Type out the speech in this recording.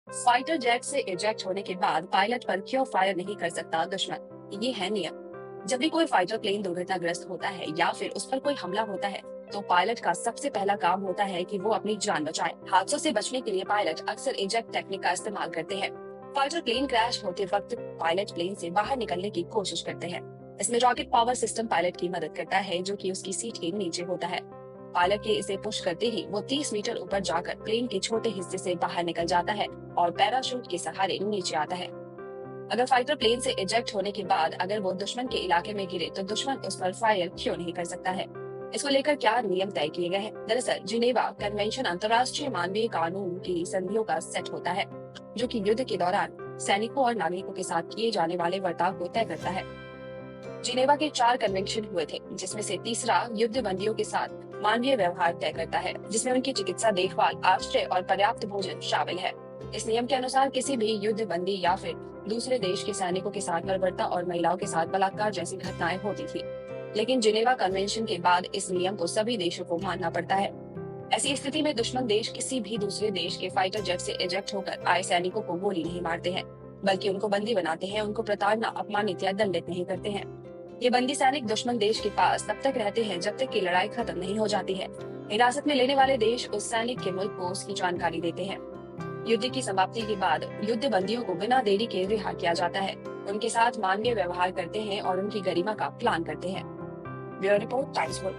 Fighter jet से eject होने के बाद पायलट पर क्यों फायर नहीं कर सकता दुश्मन? ये है नियम। जब भी कोई फाइटर प्लेन दुर्घटनाग्रस्त होता है या फिर उस पर कोई हमला होता है, तो पायलट का सबसे पहला काम होता है कि वो अपनी जान बचाए। हादसों से बचने के लिए पायलट अक्सर इजेक्ट टेक्निक का इस्तेमाल करते हैं। फाइटर प्लेन क्रैश होते वक्त पायलट प्लेन से बाहर निकलने की कोशिश करते हैं। इसमें रॉकेट पावर सिस्टम पायलट की मदद करता है, जो कि उसकी सीट के नीचे होता है। पायलट के इसे पुश करते ही वो 30 मीटर ऊपर जाकर प्लेन के छोटे हिस्से से बाहर निकल जाता है और पैराशूट के सहारे नीचे आता है। अगर फाइटर प्लेन से इजेक्ट होने के बाद अगर वो दुश्मन के इलाके में गिरे, तो दुश्मन उस पर फायर क्यों नहीं कर सकता है? इसको लेकर क्या नियम तय किए गए हैं? दरअसल जिनेवा कन्वेंशन अंतर्राष्ट्रीय मानवीय कानून की संधियों का सेट होता है, जो कि युद्ध के दौरान सैनिकों और नागरिकों के साथ किए जाने वाले बर्ताव को तय करता है। जिनेवा के 4 कन्वेंशन हुए थे, जिसमें से तीसरा युद्ध बंदियों के साथ मानवीय व्यवहार तय करता है, जिसमें उनकी चिकित्सा देखभाल, आश्रय और पर्याप्त भोजन शामिल है। इस नियम के अनुसार किसी भी युद्ध बंदी या फिर दूसरे देश के सैनिकों के साथ बर्बरता और महिलाओं के साथ बलात्कार जैसी घटनाएं होती थी। लेकिन जिनेवा कन्वेंशन के बाद इस नियम को सभी देशों को मानना पड़ता है। ऐसी स्थिति में दुश्मन देश किसी भी दूसरे देश के फाइटर जेट से इजेक्ट होकर आए सैनिकों को गोली नहीं मारते हैं, बल्कि उनको बंदी बनाते हैं, उनको प्रताड़ना, अपमानित या दंडित नहीं करते हैं। ये बंदी सैनिक दुश्मन देश के पास तब तक रहते हैं जब तक कि लड़ाई खत्म नहीं हो जाती है। हिरासत में लेने वाले देश उस सैनिक के मुल्क को उसकी जानकारी देते हैं। युद्ध की समाप्ति के बाद युद्ध बंदियों को बिना देरी के रिहा किया जाता है। उनके साथ मानवीय व्यवहार करते हैं और उनकी गरिमा का प्लान करते हैं। Bureau report, times world.